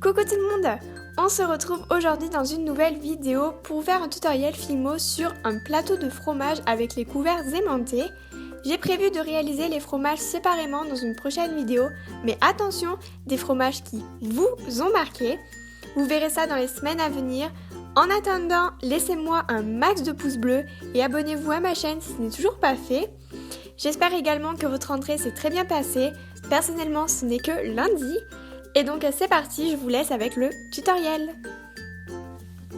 Coucou tout le monde! On se retrouve aujourd'hui dans une nouvelle vidéo pour faire un tutoriel Fimo sur un plateau de fromage avec les couverts aimantés. J'ai prévu de réaliser les fromages séparément dans une prochaine vidéo, mais attention, des fromages qui vous ont marqué. Vous verrez ça dans les semaines à venir. En attendant, laissez-moi un max de pouces bleus et abonnez-vous à ma chaîne si ce n'est toujours pas fait. J'espère également que votre rentrée s'est très bien passée. Personnellement, ce n'est que lundi. Et donc c'est parti, je vous laisse avec le tutoriel.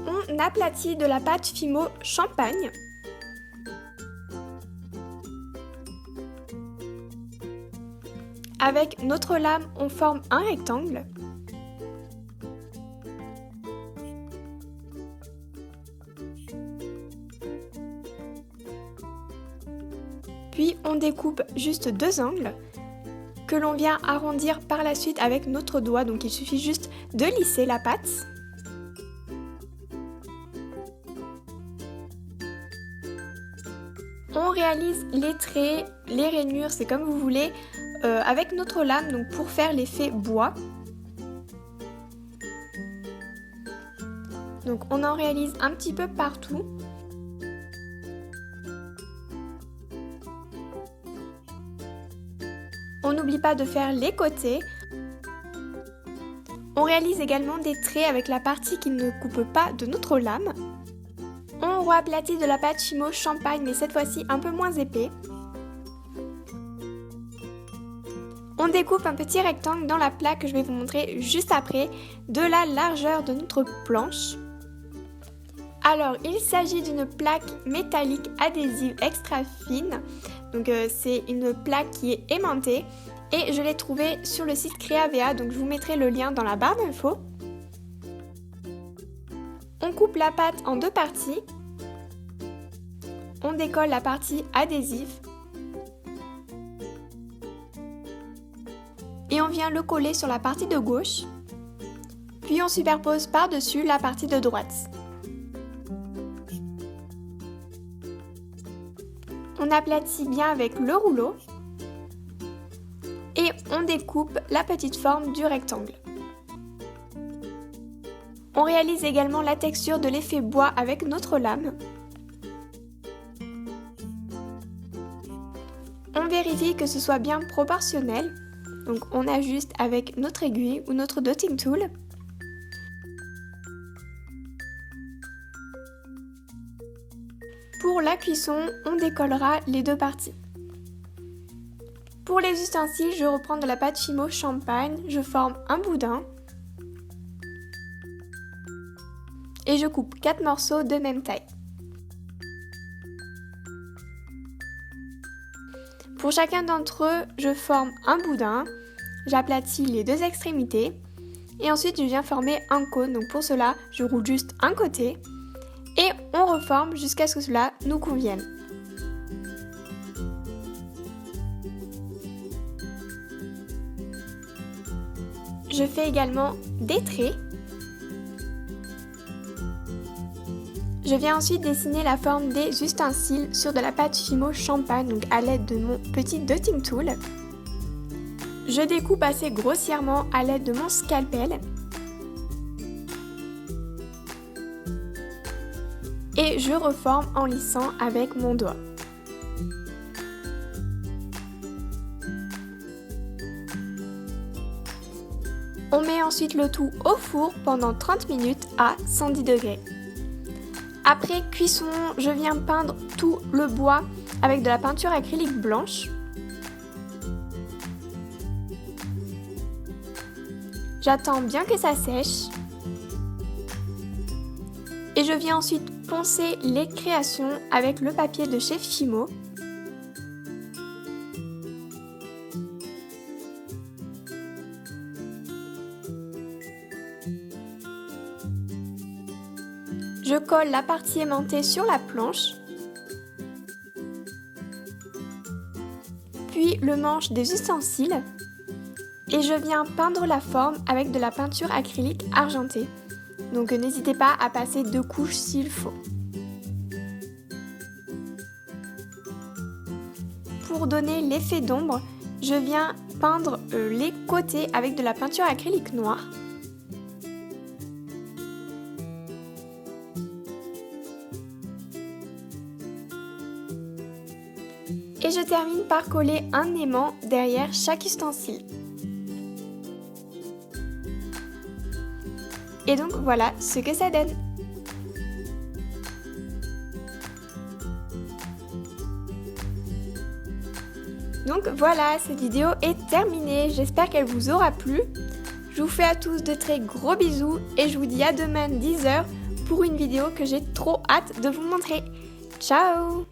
On aplatit de la pâte Fimo champagne. Avec notre lame, on forme un rectangle. Puis on découpe juste deux angles que l'on vient arrondir par la suite avec notre doigt, donc il suffit juste de lisser la pâte. On réalise les traits, les rainures, c'est comme vous voulez, avec notre lame, donc pour faire l'effet bois. Donc on en réalise un petit peu partout. On n'oublie pas de faire les côtés. On réalise également des traits avec la partie qui ne coupe pas de notre lame. On reaplatit de la pâte Fimo champagne, mais cette fois-ci un peu moins épais. On découpe un petit rectangle dans la plaque que je vais vous montrer juste après, de la largeur de notre planche. Alors, il s'agit d'une plaque métallique adhésive extra fine. Donc c'est une plaque qui est aimantée et je l'ai trouvée sur le site Creavea, donc je vous mettrai le lien dans la barre d'infos. On coupe la pâte en deux parties. On décolle la partie adhésive. Et on vient le coller sur la partie de gauche. Puis on superpose par-dessus la partie de droite. On aplatit bien avec le rouleau et on découpe la petite forme du rectangle. On réalise également la texture de l'effet bois avec notre lame. On vérifie que ce soit bien proportionnel, donc on ajuste avec notre aiguille ou notre dotting tool. Pour la cuisson, on décollera les deux parties. Pour les ustensiles, je reprends de la pâte Fimo champagne, je forme un boudin et je coupe 4 morceaux de même taille. Pour chacun d'entre eux, je forme un boudin, j'aplatis les deux extrémités et ensuite je viens former un cône. Donc pour cela, je roule juste un côté. Et on reforme jusqu'à ce que cela nous convienne. Je fais également des traits. Je viens ensuite dessiner la forme des ustensiles sur de la pâte Fimo champagne, donc à l'aide de mon petit dotting tool. Je découpe assez grossièrement à l'aide de mon scalpel. Et je reforme en lissant avec mon doigt. On met ensuite le tout au four pendant 30 minutes à 110 degrés. Après cuisson, je viens peindre tout le bois avec de la peinture acrylique blanche. J'attends bien que ça sèche. Et je viens ensuite poncer les créations avec le papier de chez Fimo. Je colle la partie aimantée sur la planche, puis le manche des ustensiles et je viens peindre la forme avec de la peinture acrylique argentée. Donc n'hésitez pas à passer 2 couches s'il faut. Pour donner l'effet d'ombre, je viens peindre les côtés avec de la peinture acrylique noire. je termine par coller un aimant derrière chaque ustensile. Et donc voilà ce que ça donne. Donc voilà, cette vidéo est terminée, j'espère qu'elle vous aura plu. Je vous fais à tous de très gros bisous et je vous dis à demain 10 h pour une vidéo que j'ai trop hâte de vous montrer. Ciao!